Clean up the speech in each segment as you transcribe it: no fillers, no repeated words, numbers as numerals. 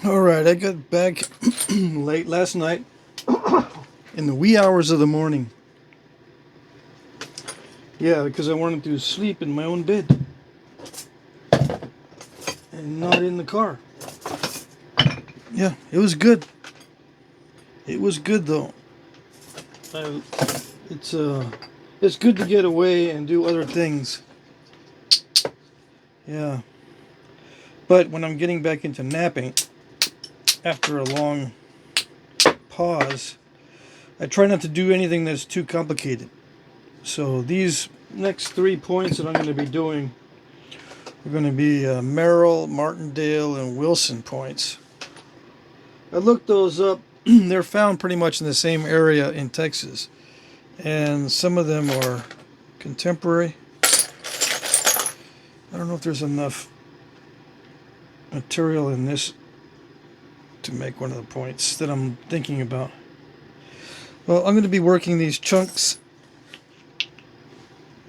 Alright, I got back late last night in the wee hours of the morning. Yeah, because I wanted to sleep in my own bed and not in the car. Yeah, it was good. It was good though. Uh, it's it's good to get away and do other things. Yeah. But when I'm getting back into napping after a long pause, I try not to do anything that's too complicated. So these next 3 points that I'm going to be doing are going to be Merrell, Martindale, and Wilson points. I looked those up. They're found pretty much in the same area in Texas. And some of them are contemporary. I don't know if there's enough material in this to make one of the points that I'm thinking about. Well, I'm going to be working these chunks.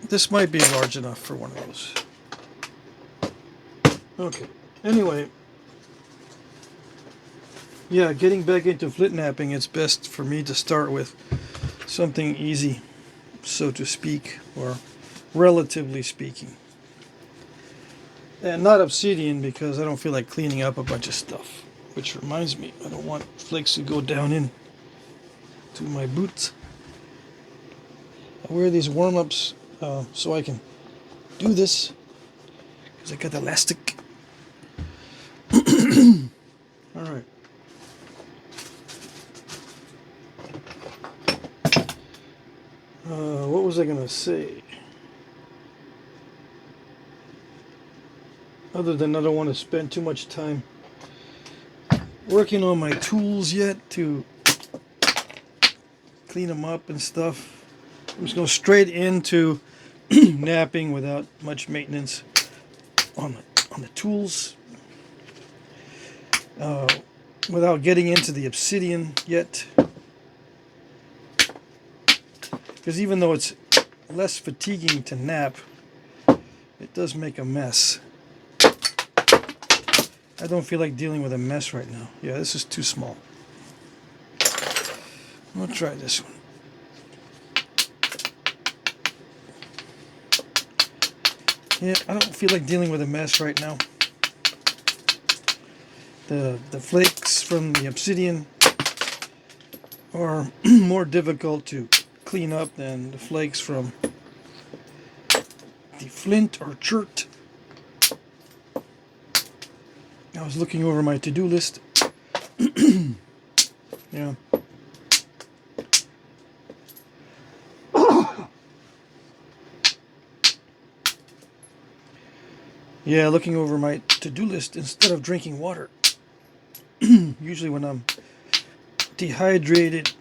This might be large enough for one of those. Okay. Anyway, yeah, getting back into Flintknapping, it's best for me to start with something easy, so to speak, or relatively speaking. And not Obsidian, because I don't feel like cleaning up a bunch of stuff. Which reminds me, I don't want flakes to go down in to my boots. I wear these warm-ups so I can do this, because I got the elastic. Alright. What was I going to say? Other than I don't want to spend too much time working on my tools yet to clean them up and stuff. I'm just going straight into napping without much maintenance on the tools. Without getting into the Obsidian yet. Because even though it's less fatiguing to nap, it does make a mess. I don't feel like dealing with a mess right now. Yeah, this is too small. I'll try this one. Yeah, I don't feel like dealing with a mess right now. The flakes from the Obsidian are more difficult to clean up than the flakes from the flint or chert. I was looking over my to-do list. Yeah. Yeah, looking over my to-do list instead of drinking water. Usually when I'm dehydrated,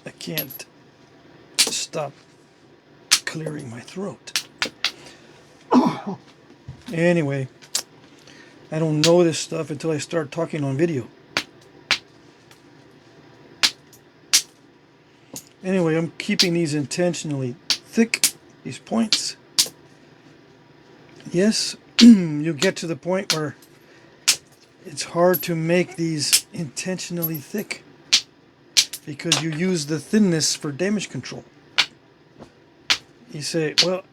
I can't stop clearing my throat. Anyway, I don't know this stuff until I start talking on video. Anyway, I'm keeping these intentionally thick, these points. Yes, you get to the point where it's hard to make these intentionally thick because you use the thinness for damage control. You say, well,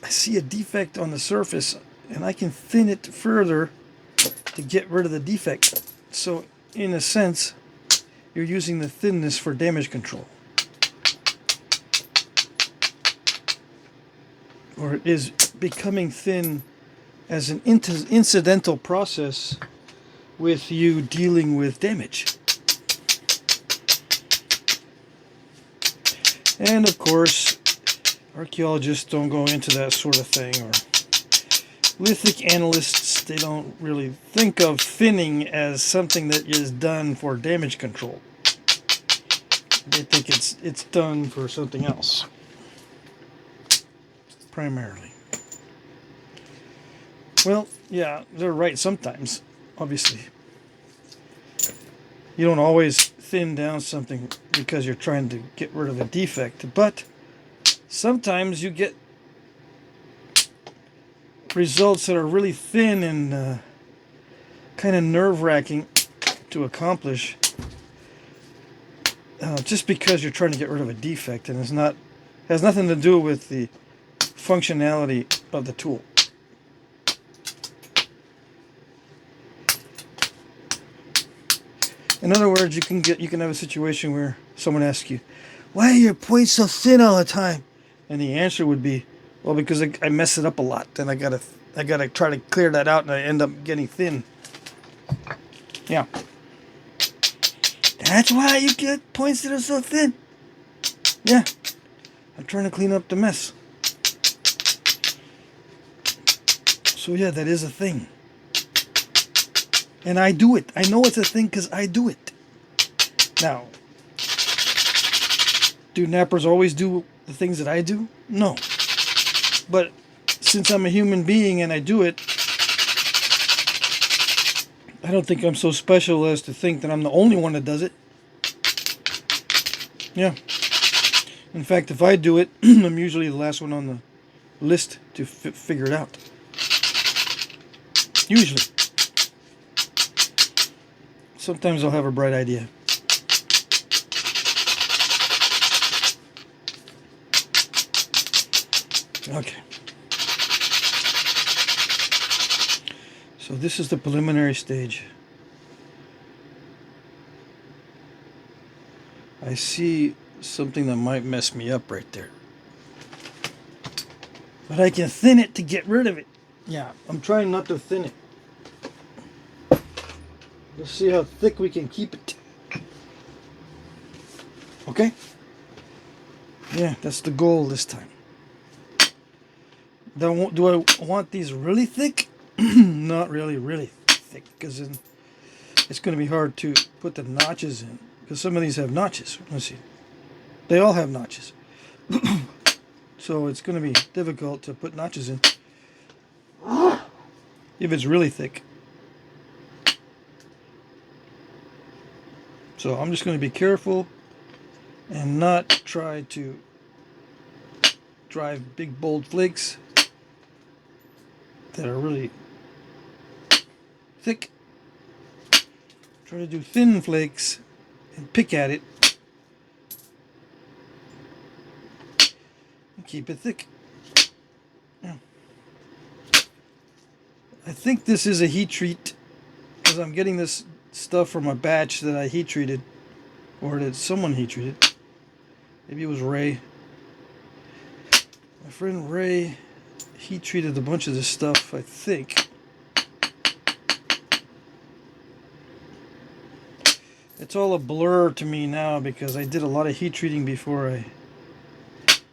I see a defect on the surface and I can thin it further to get rid of the defect. So in a sense, you're using the thinness for damage control. Or it is becoming thin as an incidental process with you dealing with damage. And of course, archaeologists don't go into that sort of thing, or lithic analysts, they don't really think of thinning as something that is done for damage control. They think it's done for something else, primarily. Well, yeah, they're right sometimes, obviously. You don't always thin down something because you're trying to get rid of a defect, but sometimes you get results that are really thin and kind of nerve-wracking to accomplish just because you're trying to get rid of a defect, and has nothing to do with the functionality of the tool. In other words, you can have a situation where someone asks you, "Why are your points so thin all the time?" And the answer would be, "Well, because I mess it up a lot, and I gotta try to clear that out, and I end up getting thin." Yeah. That's why you get points that are so thin. Yeah. I'm trying to clean up the mess. So yeah, that is a thing. And I do it. I know it's a thing because I do it. Now, do nappers always do the things that I do? No. But since I'm a human being and I do it, I don't think I'm so special as to think that I'm the only one that does it. Yeah. In fact, if I do it, I'm usually the last one on the list to figure it out. Usually. Sometimes I'll have a bright idea. Okay. So this is the preliminary stage. I see something that might mess me up right there. But I can thin it to get rid of it. Yeah, I'm trying not to thin it. Let's see how thick we can keep it. Okay? Yeah, that's the goal this time. Do I want these really thick? Not really, really thick, because then it's going to be hard to put the notches in. Because some of these have notches. Let's see. They all have notches. So it's going to be difficult to put notches in if it's really thick. So I'm just going to be careful and not try to drive big bold flakes that are really thick. Try to do thin flakes and pick at it and keep it thick. Yeah. I think this is a heat treat because I'm getting this stuff from a batch that I heat treated, or that someone heat treated. Maybe it was Ray. My friend Ray heat treated a bunch of this stuff, I think. It's all a blur to me now because I did a lot of heat treating before I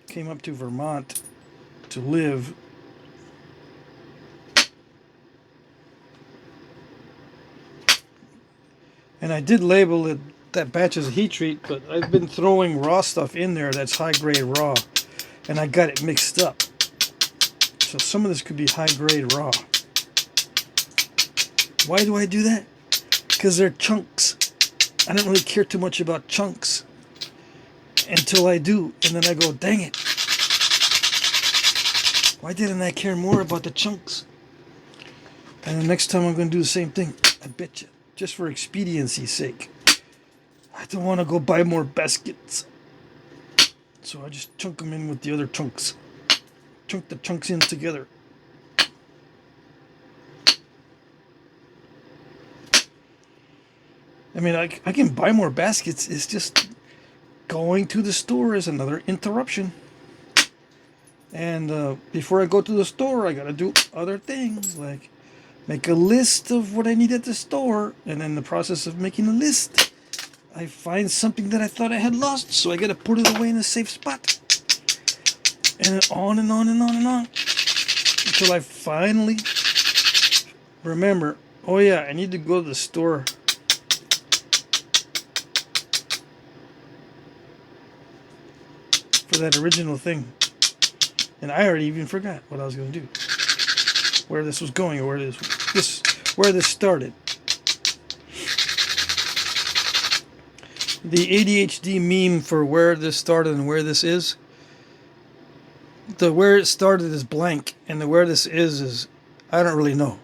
came up to Vermont to live. And I did label it that batch as a heat treat, but I've been throwing raw stuff in there that's high grade raw, and I got it mixed up. So some of this could be high grade raw. Why do I do that? Because they're chunks. I don't really care too much about chunks until I do, and then I go, dang it. Why didn't I care more about the chunks? And the next time I'm going to do the same thing, I bet you. Just for expediency's sake. I don't want to go buy more baskets. So I just chunk them in with the other chunks. Chunk the chunks in together. I mean, I can buy more baskets. It's just going to the store is another interruption. And before I go to the store, I got to do other things like make a list of what I need at the store, and in the process of making a list, I find something that I thought I had lost, so I gotta put it away in a safe spot. And on and on and on and on. Until I finally remember, oh yeah, I need to go to the store. For that original thing. And I already even forgot what I was gonna do. Where this was going, or where this started. The ADHD meme for where this started and where this is. The where it started is blank, and the where this is I don't really know.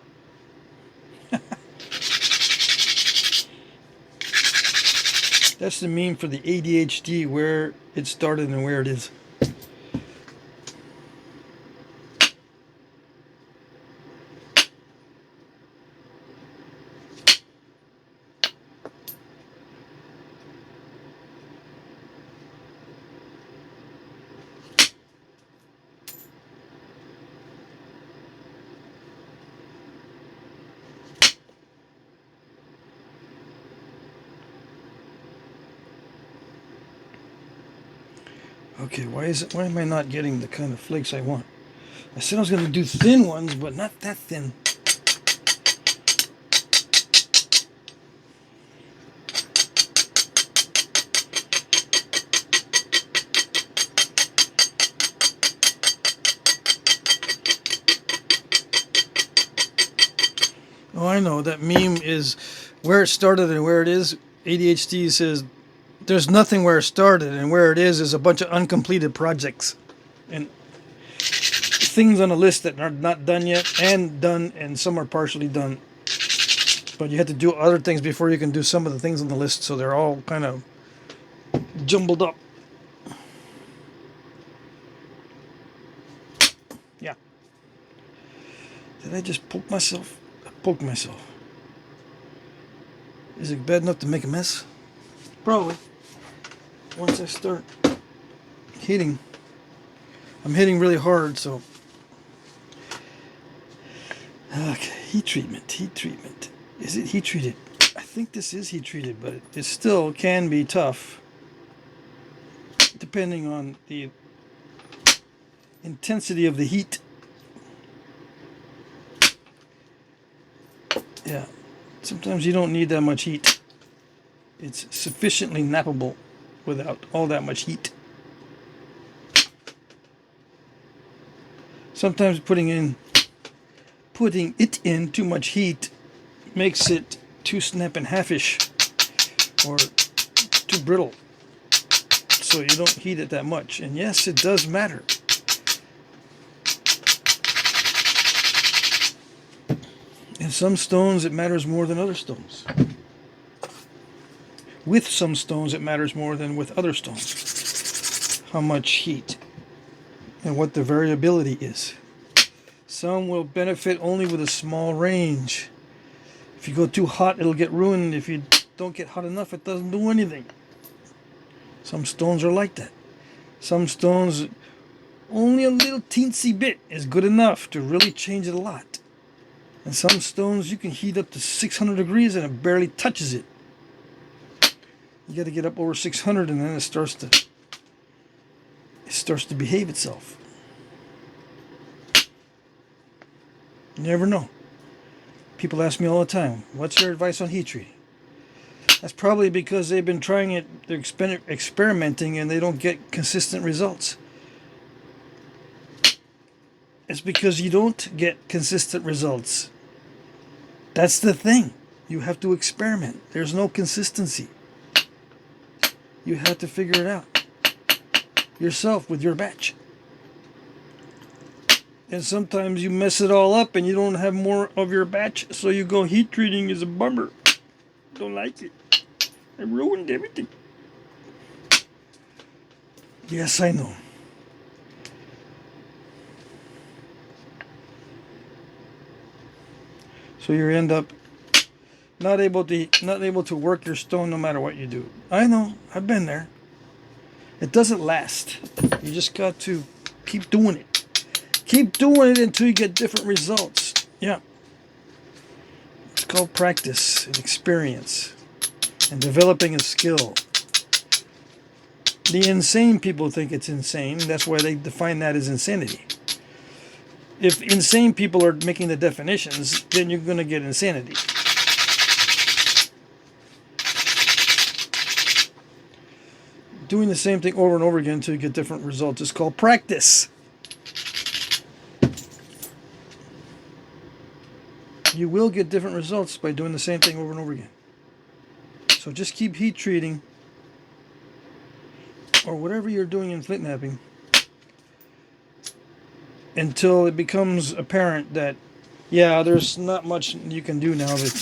That's the meme for the ADHD, where it started and where it is. Okay, why am I not getting the kind of flakes I want? I said I was going to do thin ones, but not that thin. Oh, I know. That meme is where it started and where it is. ADHD says there's nothing where it started, and where it is a bunch of uncompleted projects and things on a list that are not done yet, and done, and some are partially done. But you have to do other things before you can do some of the things on the list, so they're all kind of jumbled up. Yeah. Did I just poke myself? I poked myself. Is it bad enough to make a mess? Probably. Once I start hitting. I'm hitting really hard, so. Okay, heat treatment, heat treatment. Is it heat treated? I think this is heat treated, but it still can be tough. Depending on the intensity of the heat. Yeah, sometimes you don't need that much heat. It's sufficiently nappable without all that much heat. Sometimes putting it in too much heat makes it too snap and half-ish or too brittle. So you don't heat it that much. And yes, it does matter. In some stones, it matters more than other stones. With some stones, it matters more than with other stones. How much heat and what the variability is. Some will benefit only with a small range. If you go too hot, it'll get ruined. If you don't get hot enough, it doesn't do anything. Some stones are like that. Some stones, only a little teensy bit is good enough to really change it a lot. And some stones, you can heat up to 600 degrees and it barely touches it. You got to get up over 600 and then it starts to behave itself. You never know. People ask me all the time, what's your advice on heat treating? That's probably because they've been trying it, they're experimenting, and they don't get consistent results. It's because you don't get consistent results. That's the thing. You have to experiment. There's no consistency. You have to figure it out yourself with your batch. And sometimes you mess it all up and you don't have more of your batch, so you go heat treating is a bummer. Don't like it. I ruined everything. Yes, I know. So you end up not able to work your stone no matter what you do. I know. I've been there. It doesn't last. You just got to keep doing it. Keep doing it until you get different results. Yeah. It's called practice and experience and developing a skill. The insane people think it's insane. That's why they define that as insanity. If insane people are making the definitions, then you're going to get insanity. Doing the same thing over and over again until you get different results is called practice. You will get different results by doing the same thing over and over again. So just keep heat treating, or whatever you're doing in Flintknapping, until it becomes apparent that, yeah, there's not much you can do now. That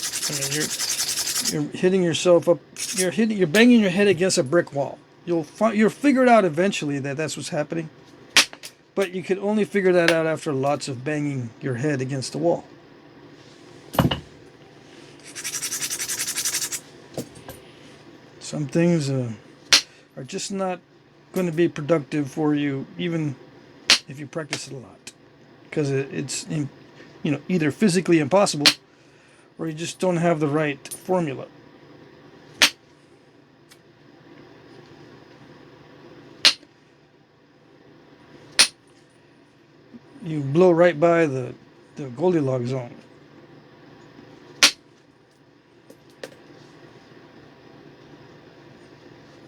You're hitting yourself up. You're banging your head against a brick wall. You'll figure it out eventually that that's what's happening. But you can only figure that out after lots of banging your head against the wall. Some things are just not going to be productive for you, even if you practice it a lot, because it's either physically impossible or you just don't have the right formula. You blow right by the Goldilocks zone.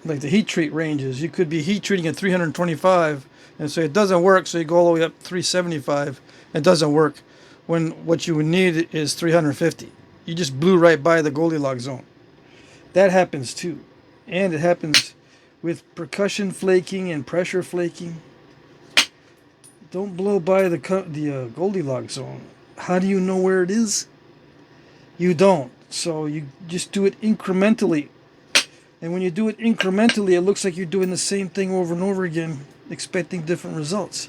Like the heat treat ranges, you could be heat treating at 325 and so it doesn't work, so you go all the way up to 375. It doesn't work when what you would need is 350. You just blew right by the Goldilocks zone. That happens too. And it happens with percussion flaking and pressure flaking. Don't blow by the Goldilocks zone. How do you know where it is? You don't. So you just do it incrementally. And when you do it incrementally, it looks like you're doing the same thing over and over again, expecting different results.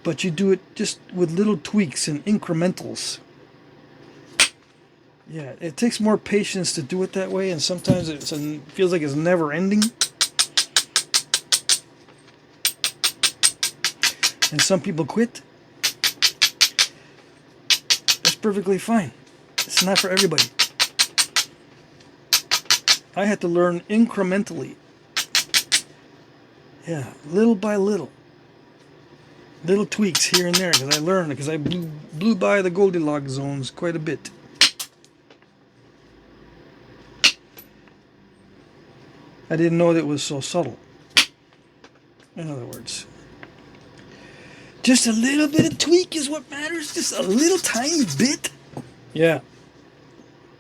But you do it just with little tweaks and incrementals. Yeah, it takes more patience to do it that way, and sometimes it feels like it's never ending. And some people quit. That's perfectly fine. It's not for everybody. I had to learn incrementally. Yeah, little by little. Little tweaks here and there, because I learned, because I blew by the Goldilocks zones quite a bit. I didn't know that it was so subtle. In other words, just a little bit of tweak is what matters. Just a little tiny bit. Yeah.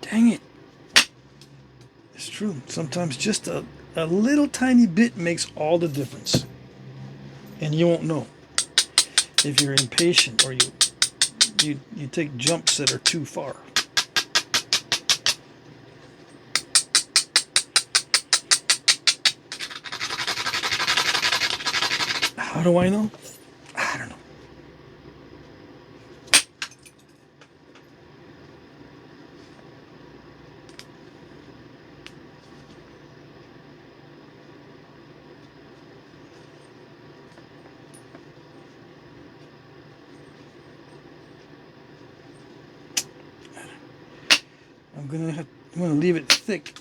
Dang it. It's true. Sometimes just a little tiny bit makes all the difference. And you won't know if you're impatient or you take jumps that are too far. How do I know? I don't know. I'm gonna leave it thick.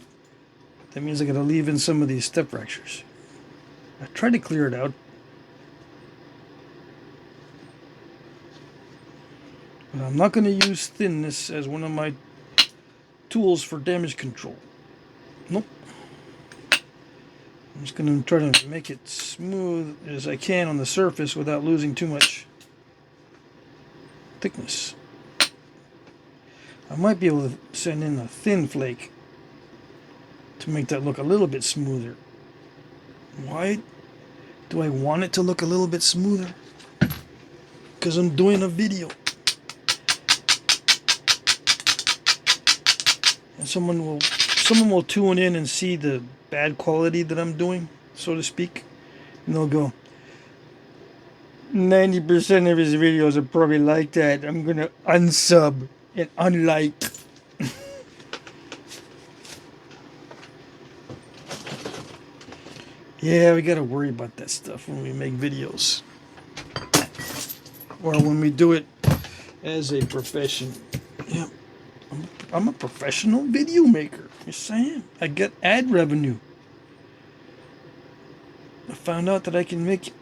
That means I gotta leave in some of these step fractures. I tried to clear it out. But I'm not gonna use thinness as one of my tools for damage control. Nope. I'm just gonna try to make it smooth as I can on the surface without losing too much thickness. I might be able to send in a thin flake to make that look a little bit smoother. Why do I want it to look a little bit smoother? Because I'm doing a video. And someone will tune in and see the bad quality that I'm doing, so to speak. And they'll go, 90% of his videos are probably like that. I'm going to unsub and unlike. Yeah, we got to worry about that stuff when we make videos. Or when we do it as a profession. Yeah, I'm a professional video maker. Yes, I am. I get ad revenue. I found out that I can make,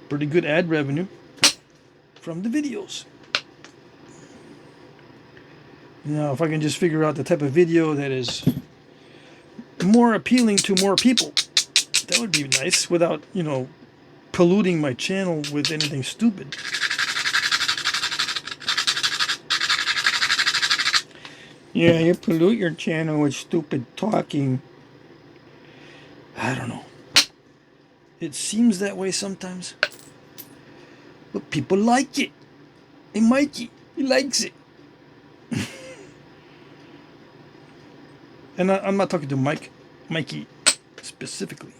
pretty good ad revenue from the videos. Now, if I can just figure out the type of video that is more appealing to more people, that would be nice without, polluting my channel with anything stupid. Yeah, you pollute your channel with stupid talking. I don't know. It seems that way sometimes. But people like it. And Mikey, he likes it. And I'm not talking to Mikey specifically.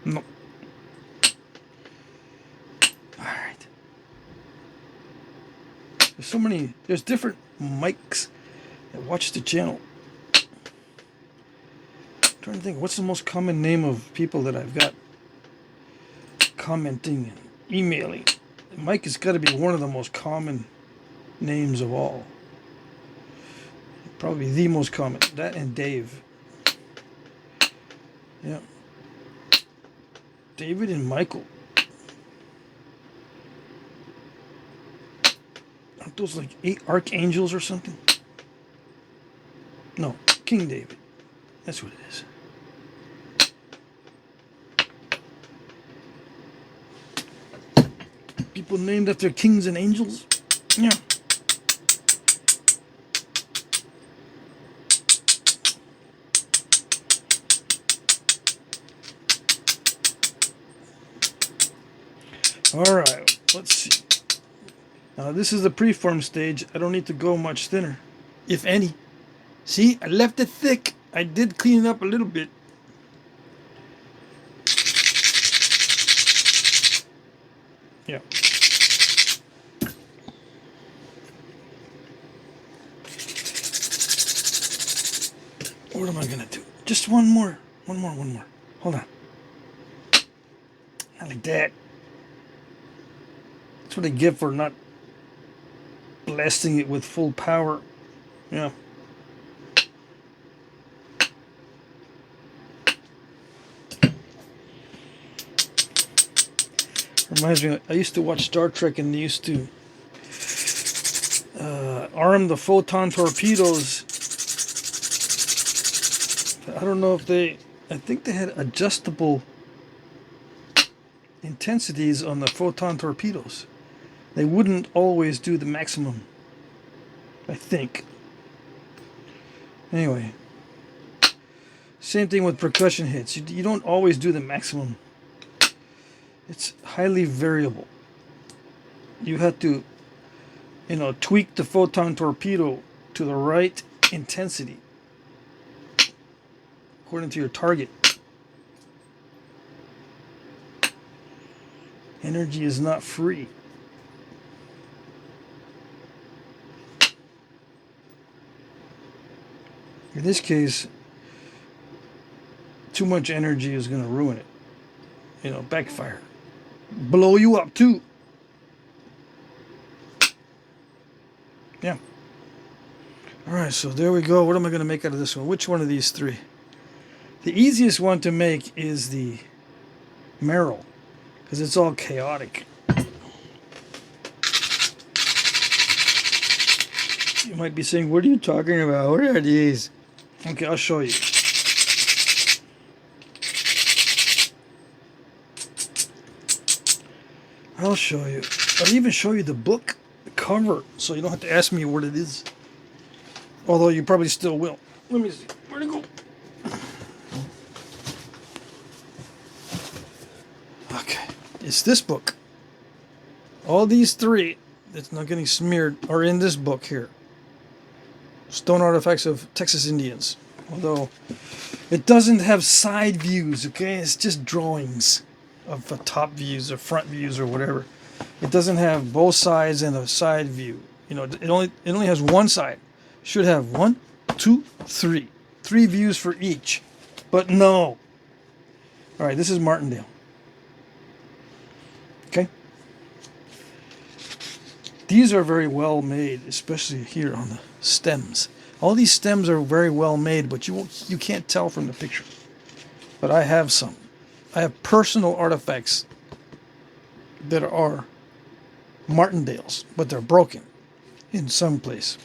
No. Alright. There's so many, there's different mics that watch the channel. I'm trying to think, what's the most common name of people that I've got commenting and emailing? Mike has got to be one of the most common names of all. Probably the most common. That and Dave. Yeah. David and Michael. Aren't those like 8 archangels or something? No, King David. That's what it is. People named after kings and angels? Yeah. Alright, let's see. Now this is the preform stage. I don't need to go much thinner, if any. See, I left it thick. I did clean it up a little bit. Yeah. What am I gonna do? Just one more. One more. Hold on. Not like that. That's what I get for not blasting it with full power. Yeah. Reminds me, I used to watch Star Trek and they used to arm the photon torpedoes. I don't know if I think they had adjustable intensities on the photon torpedoes. They wouldn't always do the maximum, I think. Anyway, same thing with percussion hits. You don't always do the maximum. It's highly variable. You have to, tweak the photon torpedo to the right intensity according to your target. Energy is not free. In this case, too much energy is going to ruin it. Backfire. Blow you up too. Yeah. Alright, so there we go. What am I going to make out of this one? Which one of these 3? The easiest one to make is the Merrell, because it's all chaotic. You might be saying, what are you talking about? What are these? Okay, I'll show you. I'll show you. I'll even show you the book, the cover, so you don't have to ask me what it is. Although you probably still will. Let me see. Where'd it go? Okay. It's this book. All these 3 that's not getting smeared are in this book here. Stone Artifacts of Texas Indians. Although it doesn't have side views, okay? It's just drawings of the top views or front views or whatever. It doesn't have both sides and a side view. It only has one side. Should have 1, 2, 3. 3 views for each. But no. Alright, this is Martindale. Okay? These are very well made, especially here on the stems. All these stems are very well made, but you can't tell from the picture. But I have some. I have personal artifacts that are Martindales, but they're broken in some place.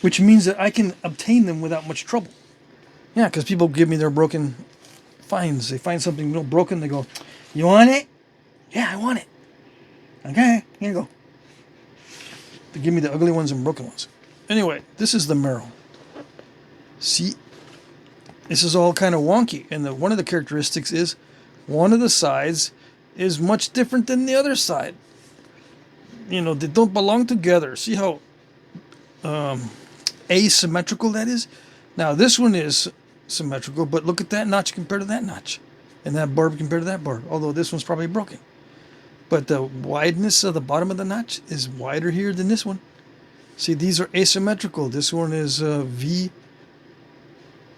Which means that I can obtain them without much trouble. Yeah, because people give me their broken finds. They find something broken, they go, you want it? Yeah, I want it. Okay, here you go. They give me the ugly ones and broken ones. Anyway, this is the Merrell. See? This is all kind of wonky. And one of the characteristics is one of the sides is much different than the other side. They don't belong together. See how asymmetrical that is? Now this one is symmetrical, but look at that notch compared to that notch, and that barb compared to that barb. Although this one's probably broken, but the wideness of the bottom of the notch is wider here than this one. See, these are asymmetrical. This one is a V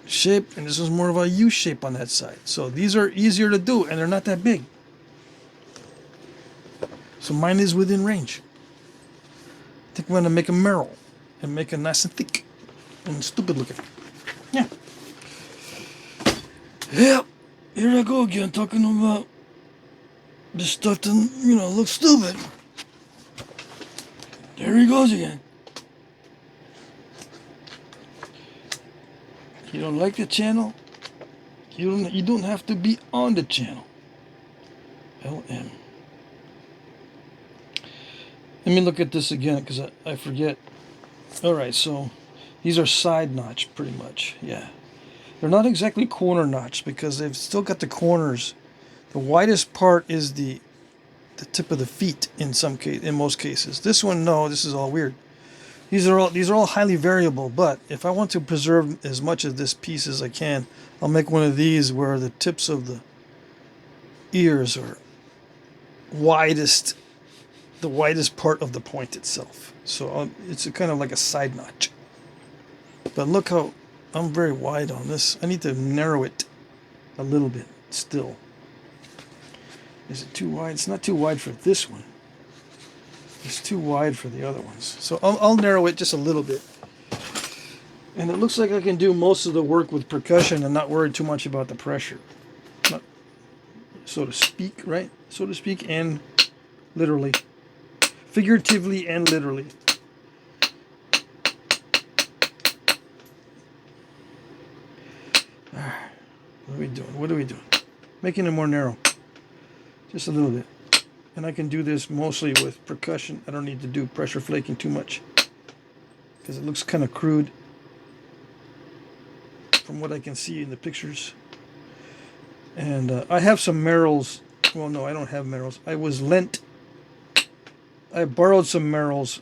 shape, and this is more of a U shape on that side. So these are easier to do, and they're not that big. So mine is within range. I think I'm going to make a Merrell and make it nice and thick and stupid looking. Yeah. Yep. Here I go again, talking about this stuff that, looks stupid. There he goes again. You don't like the channel? You don't have to be on the channel. LM. Let me look at this again because I forget. Alright, so these are side notch pretty much. Yeah. They're not exactly corner notch because they've still got the corners. The widest part is the tip of the feet in most cases. This one, no, this is all weird. These are all highly variable, but if I want to preserve as much of this piece as I can, I'll make one of these where the tips of the ears are the widest part of the point itself. So it's kind of like a side notch. But look how I'm very wide on this. I need to narrow it a little bit still. Is it too wide? It's not too wide for this one. It's too wide for the other ones. So I'll narrow it just a little bit. And it looks like I can do most of the work with percussion and not worry too much about the pressure. Not, so to speak, right? So to speak, and literally. Figuratively and literally. What are we doing? What are we doing? Making it more narrow. Just a little bit. And I can do this mostly with percussion. I don't need to do pressure flaking too much because it looks kind of crude from what I can see in the pictures. And I have some Merrells. Well, no, I don't have Merrells. I borrowed some Merrells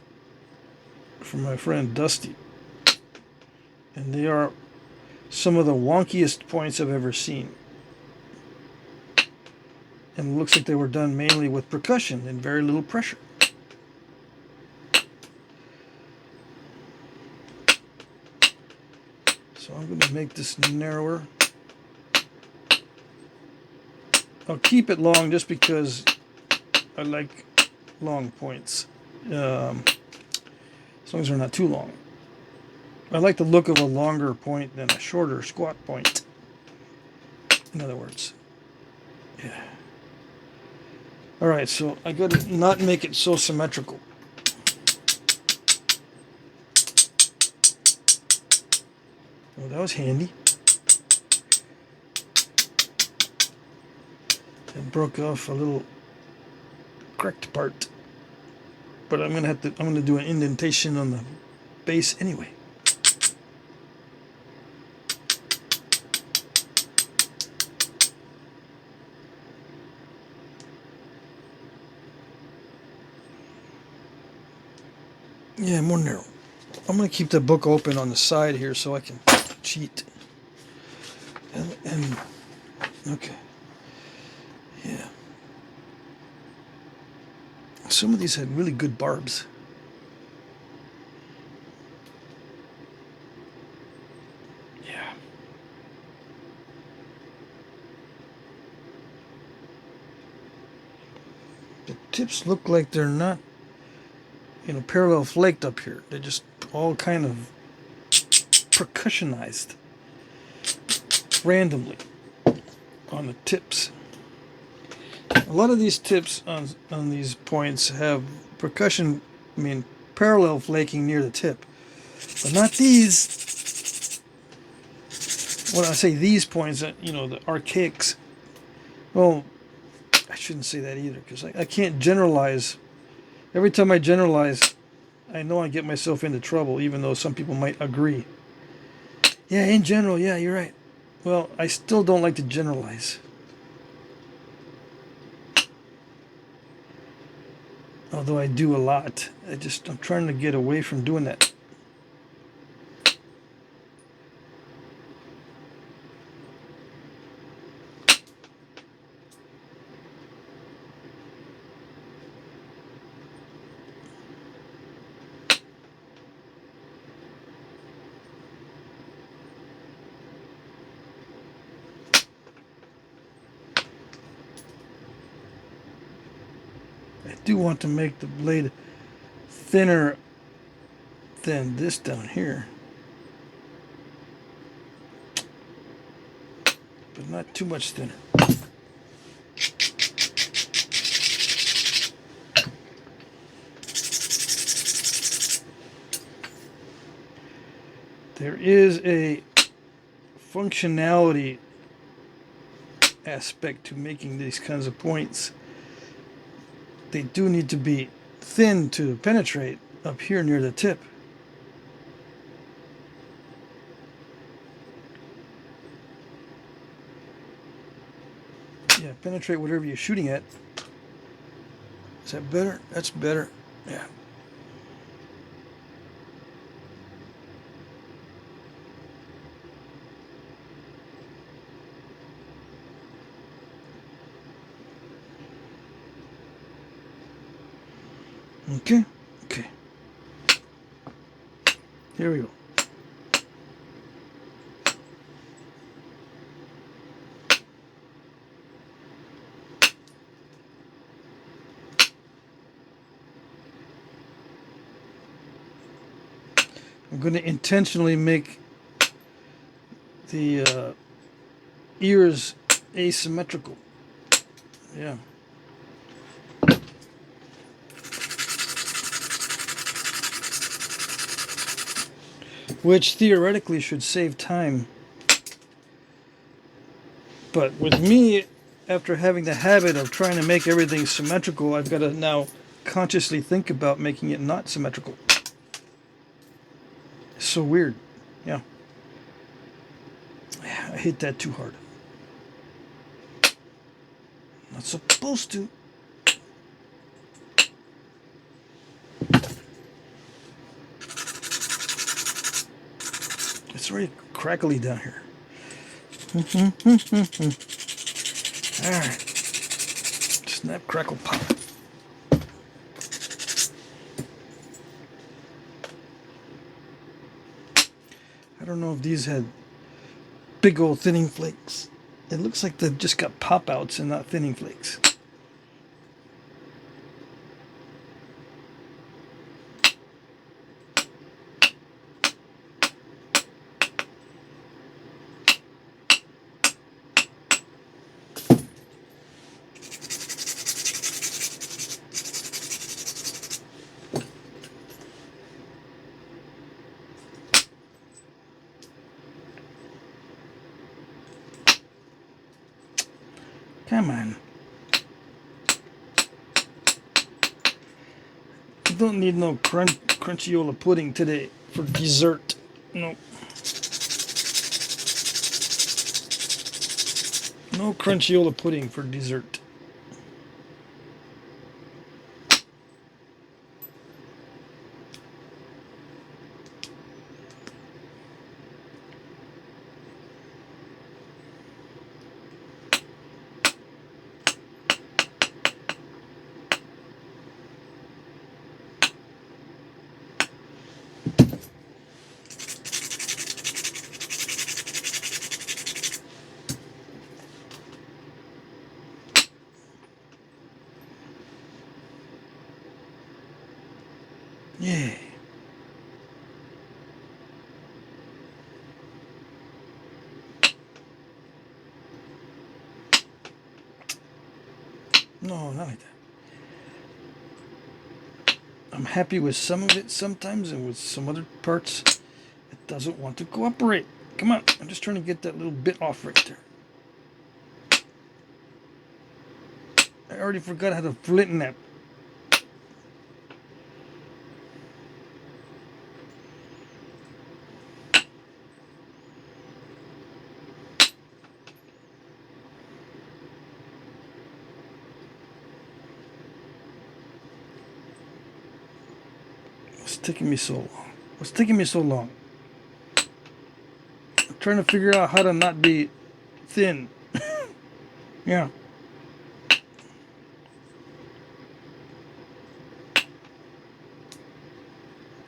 from my friend Dusty. And they are some of the wonkiest points I've ever seen. And it looks like they were done mainly with percussion and very little pressure. So I'm going to make this narrower. I'll keep it long just because I like long points. As long as they're not too long. I like the look of a longer point than a shorter squat point. In other words. Yeah. Alright, so I gotta not make it so symmetrical. Well, that was handy. It broke off a little cracked part. But I'm gonna do an indentation on the base anyway. Yeah, more narrow. I'm going to keep the book open on the side here so I can cheat. And okay. Yeah. Some of these had really good barbs. Yeah. The tips look like they're not parallel flaked up here. They're just all kind of percussionized randomly on the tips. A lot of these tips on these points have parallel flaking near the tip. But not these. When I say these points, the archaics. Well, I shouldn't say that either because I can't generalize. Every time I generalize, I know I get myself into trouble, even though some people might agree. Yeah, in general, yeah, you're right. Well, I still don't like to generalize. Although I do a lot. I'm trying to get away from doing that. do want to make the blade thinner than this down here, but not too much thinner. There is a functionality aspect to making these kinds of points. They do need to be thin to penetrate up here near the tip. Yeah, penetrate whatever you're shooting at. Is that better? That's better. Yeah. Okay. Okay. Here we go. I'm going to intentionally make the ears asymmetrical. Yeah. Which theoretically should save time. But with me, after having the habit of trying to make everything symmetrical, I've got to now consciously think about making it not symmetrical. It's so weird. Yeah. I hit that too hard. Not supposed to. It's very crackly down here. Alright. Snap, crackle, pop. I don't know if these had big old thinning flakes. It looks like they've just got pop-outs and not thinning flakes. Come on. I don't need no crunchiola pudding today for dessert. No. No crunchiola pudding for dessert. Yeah. No, not like that. I'm happy with some of it sometimes, and with some other parts, it doesn't want to cooperate. Come on, I'm just trying to get that little bit off right there. I already forgot how to flint knap. What's taking me so long? What's taking me so long? I'm trying to figure out how to not be thin. Yeah.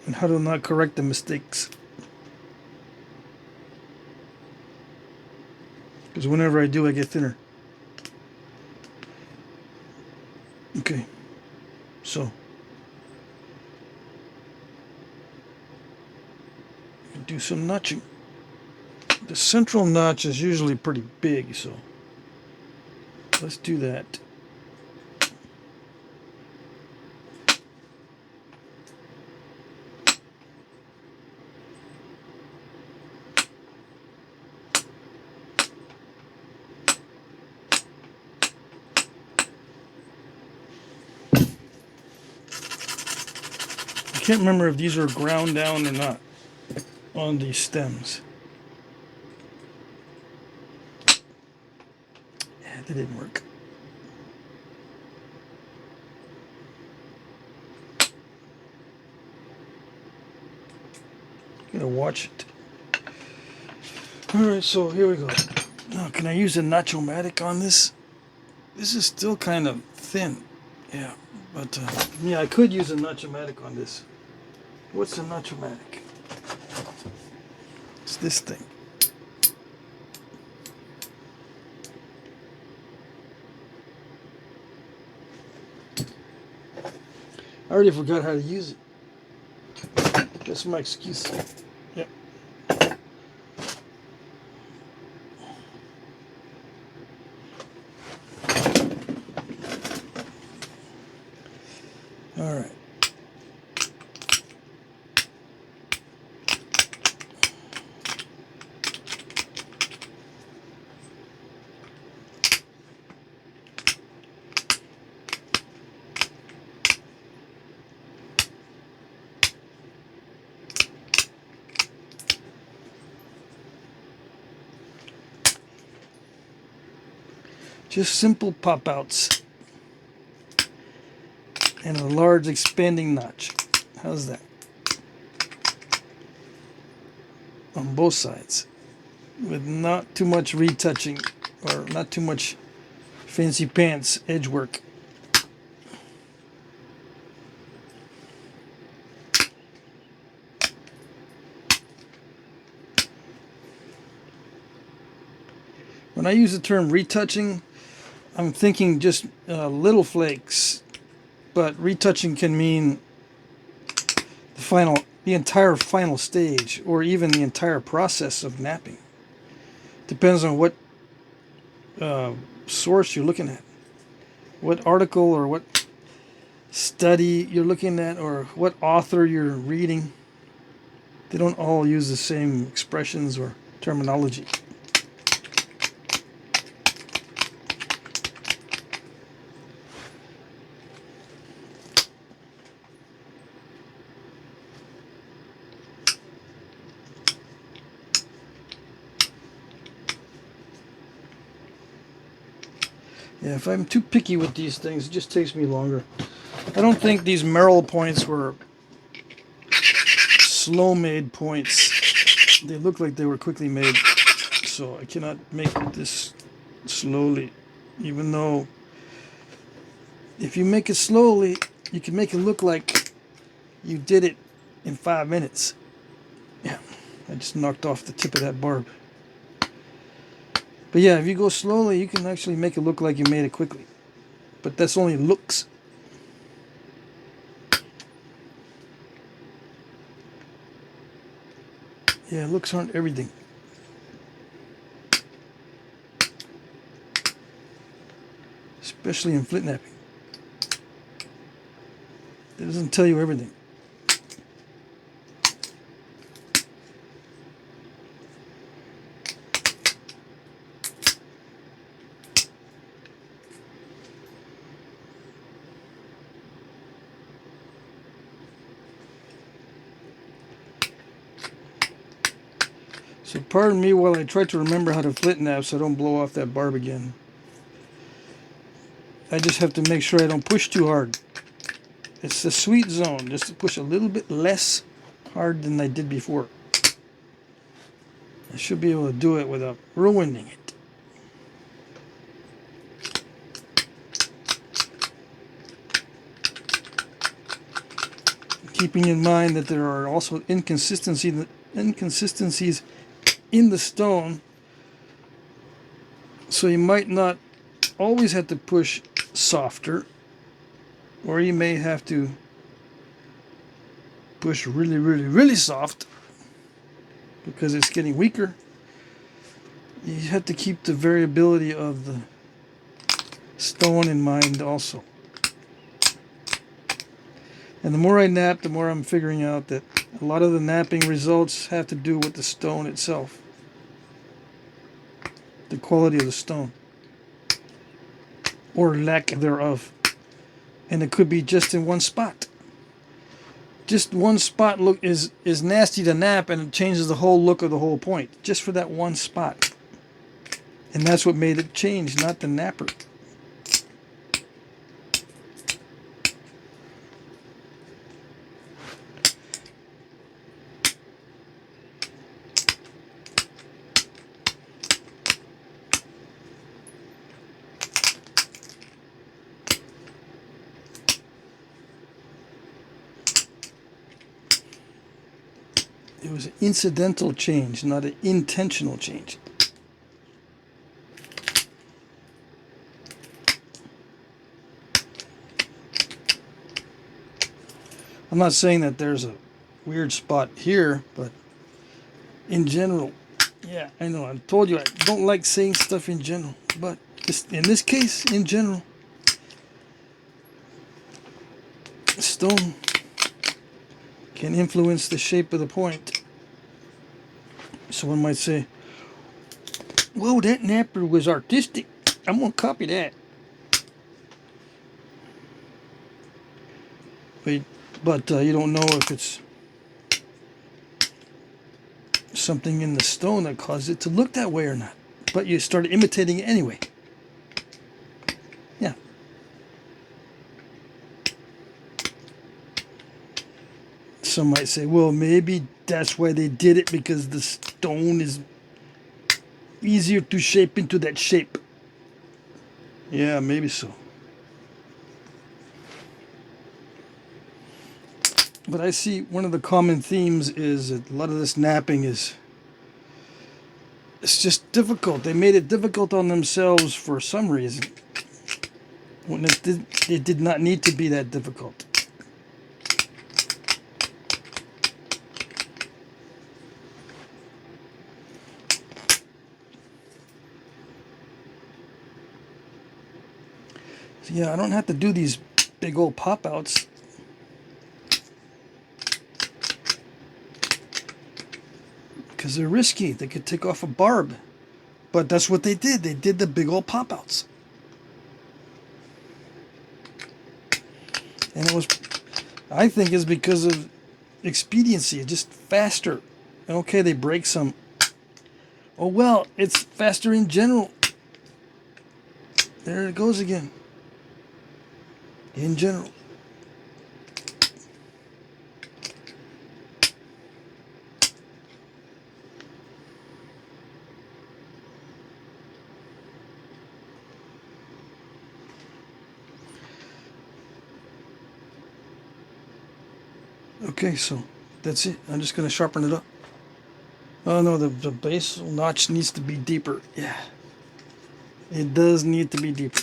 And how to not correct the mistakes. Because whenever I do, I get thinner. Okay. So do some notching. The central notch is usually pretty big, so let's do that. I can't remember if these are ground down or not on these stems. Yeah, that didn't work. Gotta watch it. Alright, so here we go. Now, can I use a Nacho-Matic on this? This is still kind of thin. Yeah, but yeah, I could use a Nacho-Matic on this. What's a Nacho-Matic? It's this thing. I already forgot how to use it. That's my excuse. Yep. All right. Just simple pop outs and a large expanding notch. How's that? On both sides with not too much retouching or not too much fancy pants edge work. When I use the term retouching, I'm thinking just little flakes, but retouching can mean the entire final stage, or even the entire process of napping. Depends on what source you're looking at, what article or what study you're looking at, or what author you're reading. They don't all use the same expressions or terminology. Yeah, if I'm too picky with these things, it just takes me longer. I don't think these Merrell points were slow-made points. They look like they were quickly made, so I cannot make this slowly. Even though, if you make it slowly, you can make it look like you did it in 5 minutes. Yeah, I just knocked off the tip of that barb. But yeah, if you go slowly, you can actually make it look like you made it quickly. But that's only looks. Yeah, looks aren't everything. Especially in Flintknapping. It doesn't tell you everything. So pardon me while I try to remember how to flint nap so I don't blow off that barb again. I just have to make sure I don't push too hard. It's the sweet zone, just to push a little bit less hard than I did before. I should be able to do it without ruining it. Keeping in mind that there are also inconsistencies in the stone, so you might not always have to push softer. Or you may have to push really, really, really soft because it's getting weaker. You have to keep the variability of the stone in mind also. And the more I knap, the more I'm figuring out that a lot of the knapping results have to do with the stone itself. The quality of the stone. Or lack thereof. And it could be just in one spot. Just one spot look is nasty to knap, and it changes the whole look of the whole point. Just for that one spot. And that's what made it change, not the napper. It was an incidental change, not an intentional change. I'm not saying that there's a weird spot here, but in general, yeah, I know. I told you I don't like saying stuff in general, but in this case, in general, stone can influence the shape of the point. Someone might say, whoa, that napper was artistic. I'm going to copy that. But you don't know if it's something in the stone that caused it to look that way or not. But you started imitating it anyway. Yeah. Some might say, well, maybe that's why they did it, because the stone is easier to shape into that shape. Yeah, maybe so. But I see one of the common themes is that a lot of this knapping it's just difficult. They made it difficult on themselves for some reason, when it did not need to be that difficult. So yeah, I don't have to do these big old pop-outs. Because they're risky. They could take off a barb. But that's what they did. They did the big old pop-outs. And it was, I think, is because of expediency. It's just faster. And okay, they break some. Oh well, it's faster in general. There it goes again. In general. Okay, so that's it. I'm just going to sharpen it up. Oh no, the base notch needs to be deeper. Yeah. It does need to be deeper.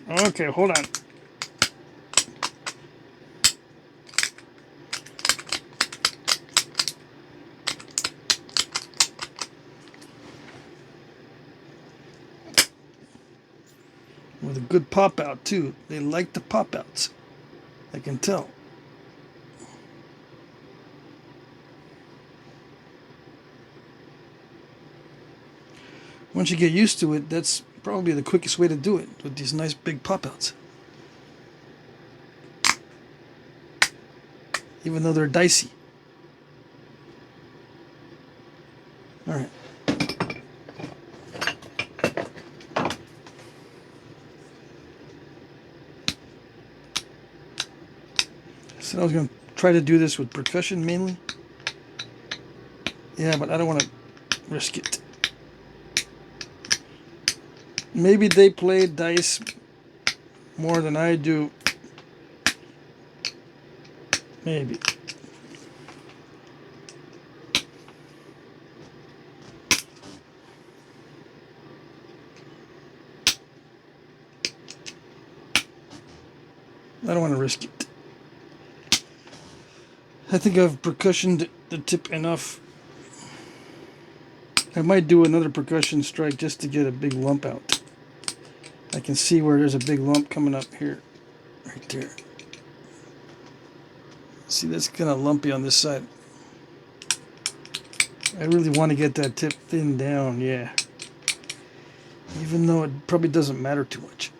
Okay, hold on. With a good pop out too. They like the pop outs. I can tell. Once you get used to it, that's probably the quickest way to do it, with these nice big pop outs. Even though they're dicey. Alright. So I was going to try to do this with percussion mainly. Yeah, but I don't want to risk it. Maybe they play dice more than I do. Maybe. I don't want to risk it. I think I've percussioned the tip enough. I might do another percussion strike just to get a big lump out. I can see where there's a big lump coming up here. Right there. See, that's kind of lumpy on this side. I really want to get that tip thinned down, yeah. Even though it probably doesn't matter too much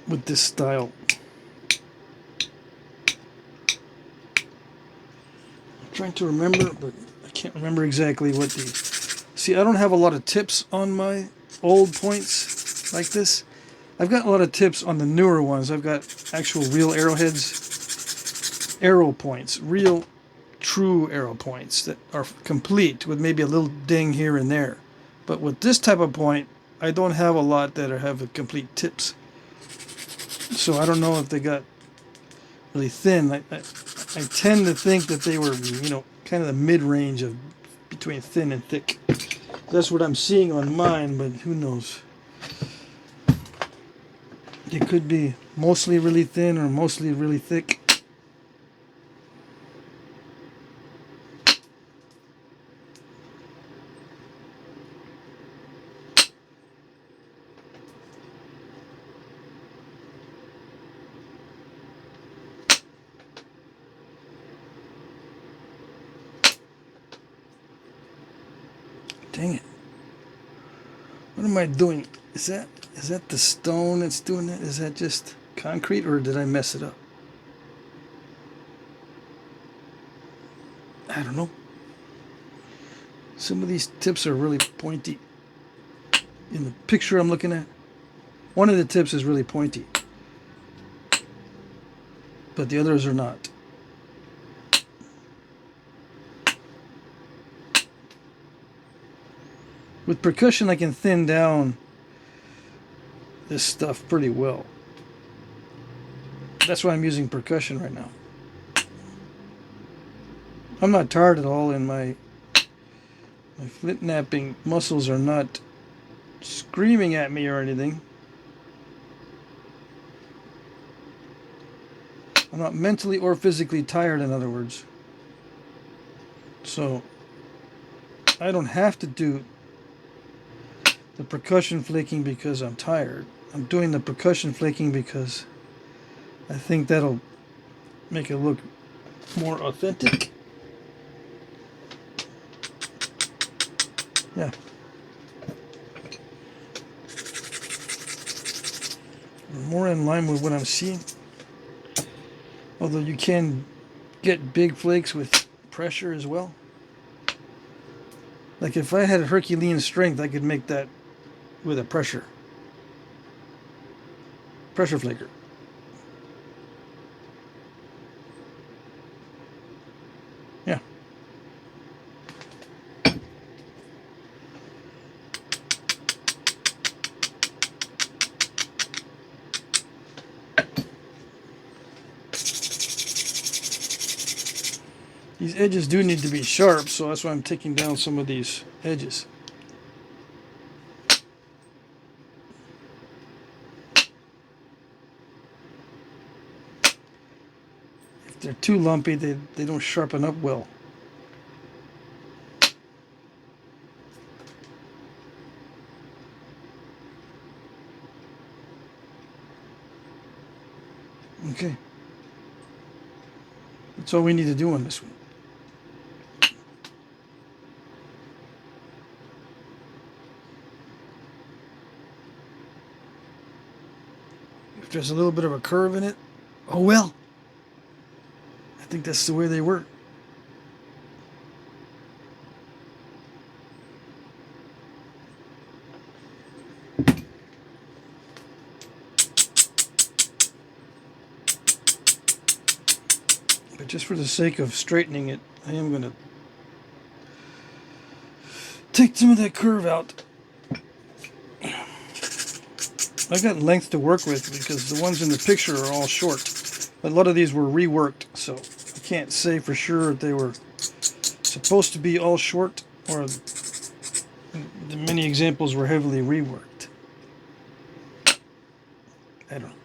with this style. I'm trying to remember, but I can't remember exactly what the... See, I don't have a lot of tips on my old points like this. I've got a lot of tips on the newer ones. I've got actual real arrowheads, arrow points, real true arrow points that are complete with maybe a little ding here and there. But with this type of point, I don't have a lot that have complete tips. So I don't know if they got really thin. I tend to think that they were, you know, kind of the mid-range of between thin and thick. That's what I'm seeing on mine, but who knows? It could be mostly really thin or mostly really thick. Dang it. What am I doing? Is that the stone that's doing it? Is that just concrete, or did I mess it up? I don't know. Some of these tips are really pointy. In the picture I'm looking at, one of the tips is really pointy, but the others are not. With percussion, I can thin down this stuff pretty well. That's why I'm using percussion right now. I'm not tired at all, and my flint-knapping muscles are not screaming at me or anything. I'm not mentally or physically tired, in other words. So I don't have to do the percussion flaking because I'm tired. I'm doing the percussion flaking because I think that'll make it look more authentic. Yeah. More in line with what I'm seeing. Although you can get big flakes with pressure as well. Like if I had Herculean strength, I could make that with a pressure flaker. Yeah. These edges do need to be sharp, so that's why I'm taking down some of these edges. If they're too lumpy, they don't sharpen up well. Okay. That's all we need to do on this one. If there's a little bit of a curve in it, oh well. I think that's the way they work. But just for the sake of straightening it, I am going to take some of that curve out. I've got length to work with because the ones in the picture are all short. But a lot of these were reworked, so I can't say for sure if they were supposed to be all short or the many examples were heavily reworked. I don't know.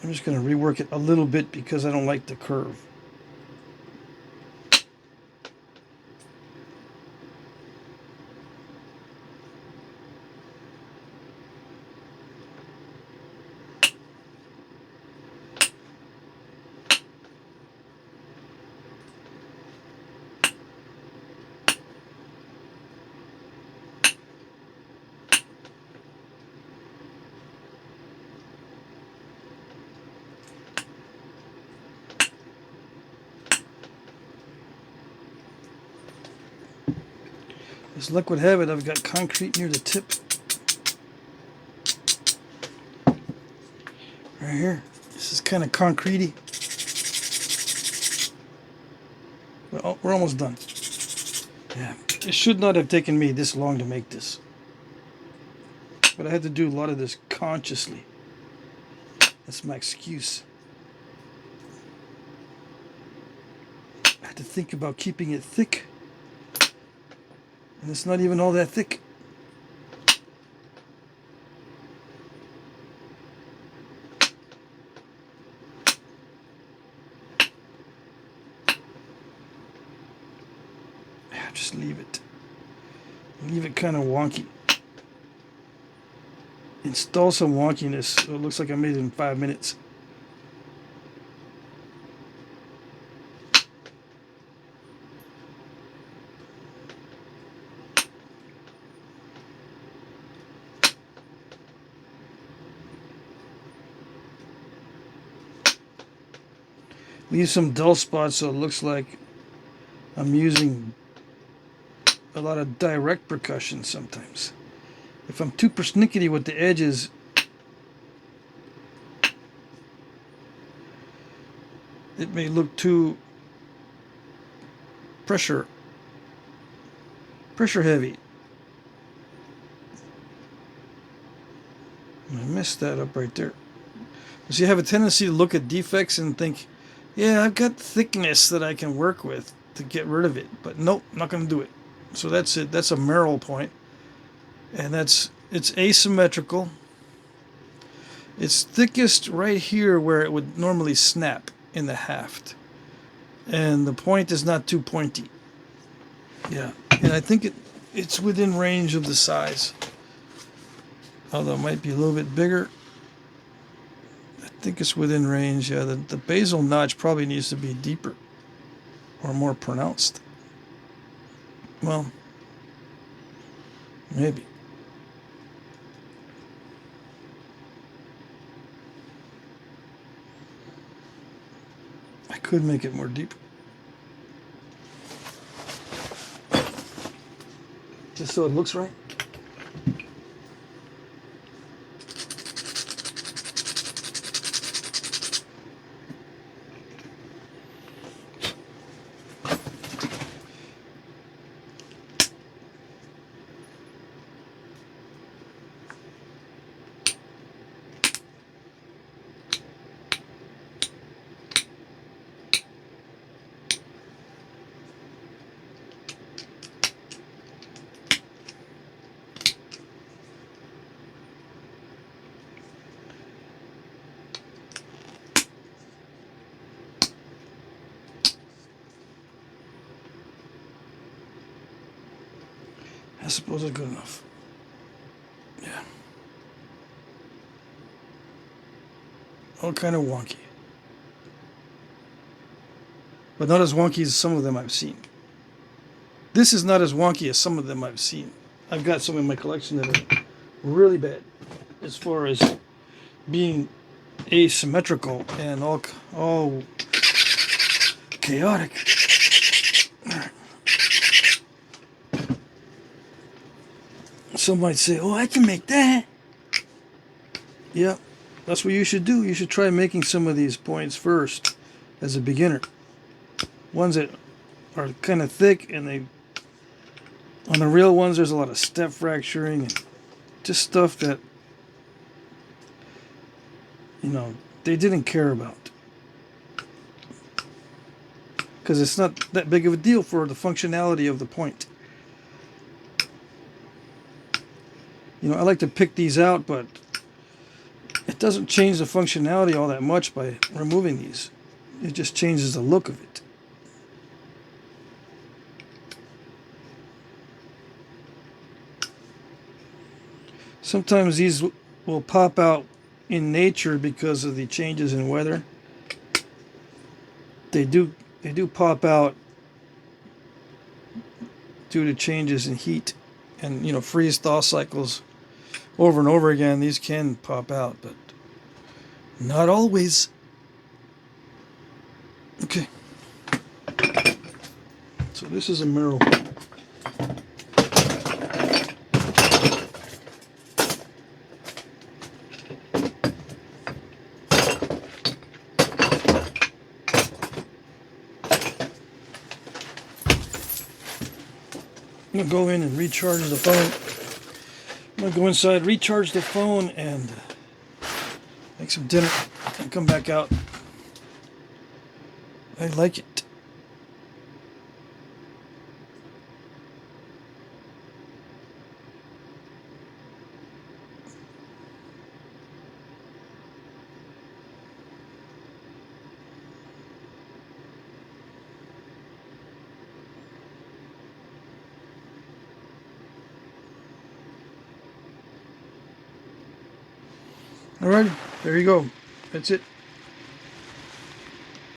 I'm just going to rework it a little bit because I don't like the curve. As luck would have it, I've got concrete near the tip. Right here. This is kind of concretey. Well, we're almost done. Yeah, it should not have taken me this long to make this. But I had to do a lot of this consciously. That's my excuse. I had to think about keeping it thick. And it's not even all that thick. Yeah, just leave it. Leave it kind of wonky. Install some wonkiness so it looks like I made it in 5 minutes. Leave some dull spots so it looks like I'm using a lot of direct percussion sometimes. If I'm too persnickety with the edges, it may look too pressure heavy. I messed that up right there. So you have a tendency to look at defects and think, yeah, I've got thickness that I can work with to get rid of it. But nope, not going to do it. So that's it. That's a Merrell point. And it's asymmetrical. It's thickest right here where it would normally snap in the haft. And the point is not too pointy. Yeah. And I think it's within range of the size. Although it might be a little bit bigger. I think it's within range. Yeah, the basal notch probably needs to be deeper or more pronounced. Well, maybe. I could make it more deep. Just so it looks right. I suppose it's good enough. Yeah. All kind of wonky. But not as wonky as some of them I've seen. This is not as wonky as some of them I've seen. I've got some in my collection that are really bad as far as being asymmetrical and all chaotic. Some might say, oh, I can make that. Yeah, that's what you should do. You should try making some of these points first as a beginner. Ones that are kind of thick, and on the real ones there's a lot of step fracturing and just stuff that, they didn't care about. Because it's not that big of a deal for the functionality of the point. I like to pick these out, but it doesn't change the functionality all that much by removing these. It just changes the look of it. Sometimes these will pop out in nature because of the changes in weather. They do pop out due to changes in heat and, you know, freeze thaw cycles over and over again. These can pop out, but not always. Okay. So this is a Merrell. I'm going to go in and recharge the phone. I'm going to go inside, recharge the phone, and make some dinner and come back out. I like it. Alright, there you go. That's it.